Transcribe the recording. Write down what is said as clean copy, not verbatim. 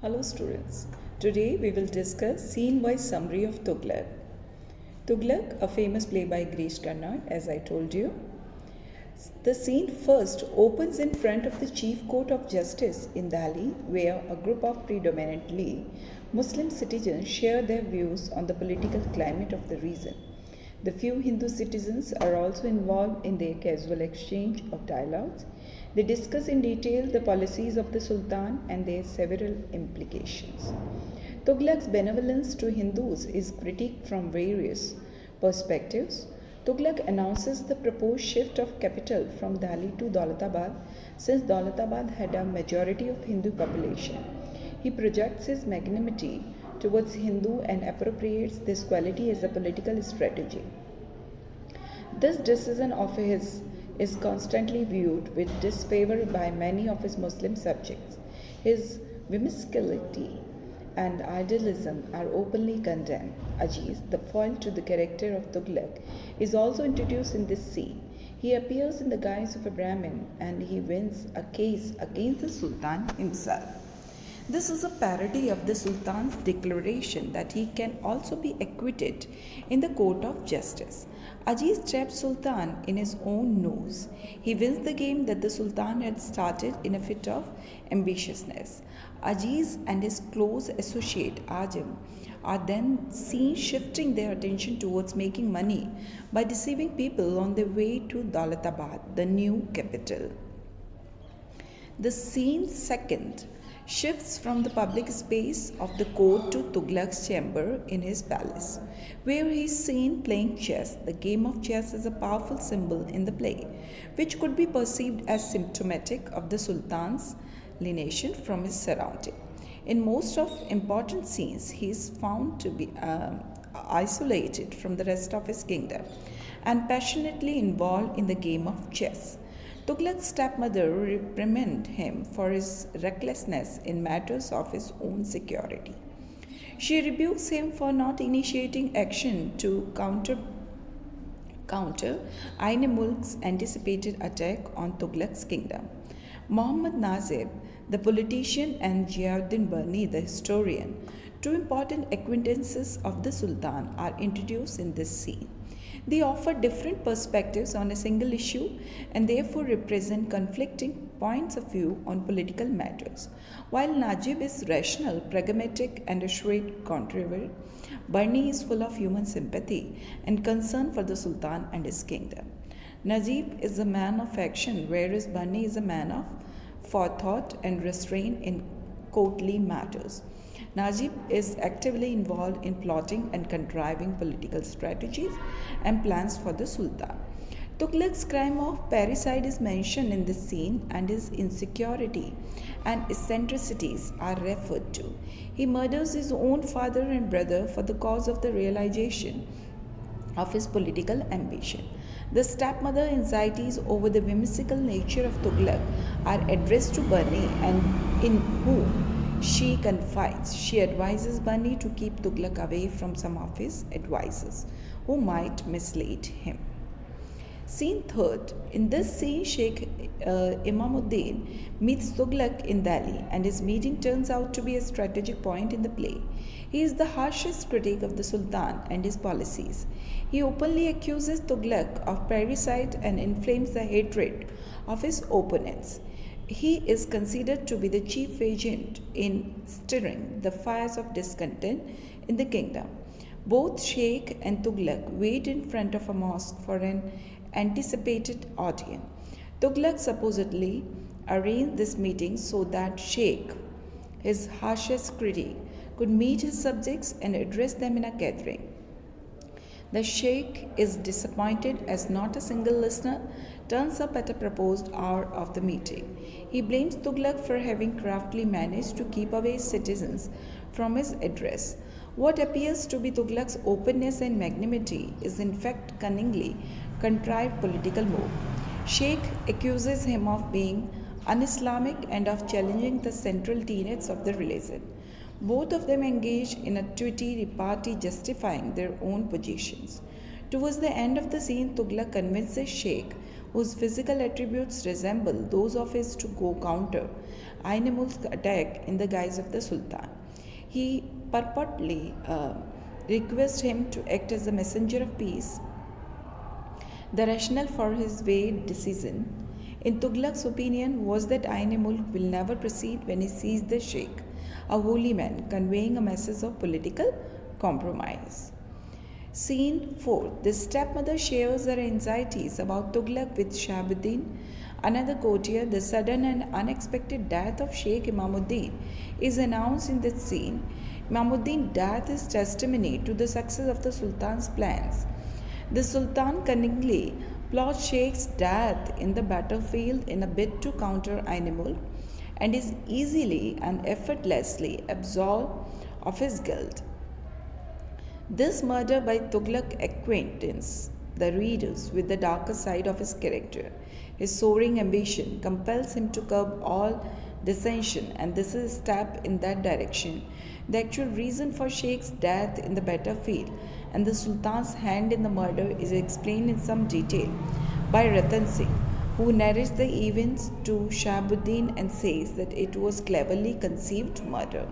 Hello students. Today we will discuss scene-wise summary of Tughlaq. Tughlaq, a famous play by Girish Karnad, as I told you. The scene first opens in front of the Chief Court of Justice in Delhi, where a group of predominantly Muslim citizens share their views on the political climate of the region. The few Hindu citizens are also involved in their casual exchange of dialogues. They discuss in detail the policies of the Sultan and their several implications. Tughlaq's benevolence to Hindus is critiqued from various perspectives. Tughlaq announces the proposed shift of capital from Delhi to Daulatabad since Daulatabad had a majority of Hindu population. He projects his magnanimity towards Hindu and appropriates this quality as a political strategy. This decision of his is constantly viewed with disfavor by many of his Muslim subjects. His whimsicality and idealism are openly condemned. Aziz, the foil to the character of Tughlaq, is also introduced in this scene. He appears in the guise of a Brahmin and he wins a case against the Sultan himself. This is a parody of the Sultan's declaration that he can also be acquitted in the court of justice. Aziz traps Sultan in his own nose. He wins the game that the Sultan had started in a fit of ambitiousness. Aziz and his close associate Ajam are then seen shifting their attention towards making money by deceiving people on their way to Daulatabad, the new capital. The scene second shifts from the public space of the court to Tughlaq's chamber in his palace, where he is seen playing chess. The game of chess is a powerful symbol in the play, which could be perceived as symptomatic of the Sultan's alienation from his surrounding. In most of important scenes, he is found to be isolated from the rest of his kingdom and passionately involved in the game of chess. Tughlaq's stepmother reprimanded him for his recklessness in matters of his own security. She rebukes him for not initiating action to counter Ain Mulk's anticipated attack on Tughlaq's kingdom. Muhammad Nazib, the politician, and Ziauddin Barni, the historian, two important acquaintances of the Sultan, are introduced in this scene. They offer different perspectives on a single issue and therefore represent conflicting points of view on political matters. While Najib is rational, pragmatic, and a shrewd contriver, Barni is full of human sympathy and concern for the Sultan and his kingdom. Najib is a man of action, whereas Barni is a man of forethought and restraint in courtly matters. Najib is actively involved in plotting and contriving political strategies and plans for the Sultan. Tughlaq's crime of parricide is mentioned in this scene, and his insecurity and eccentricities are referred to. He murders his own father and brother for the cause of the realization of his political ambition. The stepmother anxieties over the whimsical nature of Tughlaq are addressed to Barni, and in whom she confides. She advises Barni to keep Tughlaq away from some of his advisors who might mislead him. Scene third. In this scene, Sheikh Imamuddin meets Tughlaq in Delhi, and his meeting turns out to be a strategic point in the play. He is the harshest critic of the Sultan and his policies. He openly accuses Tughlaq of parricide and inflames the hatred of his opponents. He is considered to be the chief agent in stirring the fires of discontent in the kingdom. Both Sheikh and Tughlaq wait in front of a mosque for an anticipated audience. Tughlaq supposedly arranged this meeting so that Sheikh, his harshest critic, could meet his subjects and address them in a gathering. The Sheikh is disappointed as not a single listener turns up at a proposed hour of the meeting. He blames Tughlaq for having craftily managed to keep away citizens from his address. What appears to be Tughlaq's openness and magnanimity is in fact cunningly contrived political move. Sheikh accuses him of being un-Islamic and of challenging the central tenets of the religion. Both of them engage in a twitty repartee justifying their own positions. Towards the end of the scene, Tughlaq convinces Sheikh, whose physical attributes resemble those of his to go counter Ain Mulk's attack in the guise of the Sultan. He purportedly requests him to act as a messenger of peace. The rationale for his weighed decision, in Tughlaq's opinion, was that Ain Mulk will never proceed when he sees the Sheikh, a holy man, conveying a message of political compromise. Scene 4. The stepmother shares her anxieties about Tughlaq with Shahabuddin, another courtier. The sudden and unexpected death of Sheikh Imamuddin is announced in this scene. Imamuddin's death is testimony to the success of the Sultan's plans. The Sultan cunningly plots Sheikh's death in the battlefield in a bid to counter Ain Mulk and is easily and effortlessly absolved of his guilt. This murder by Tughlaq acquaints the readers with the darker side of his character. His soaring ambition compels him to curb all dissension, and this is a step in that direction. The actual reason for Sheikh's death in the battlefield and the Sultan's hand in the murder is explained in some detail by Ratan Singh, who narrates the events to Shahabuddin and says that it was cleverly conceived murder.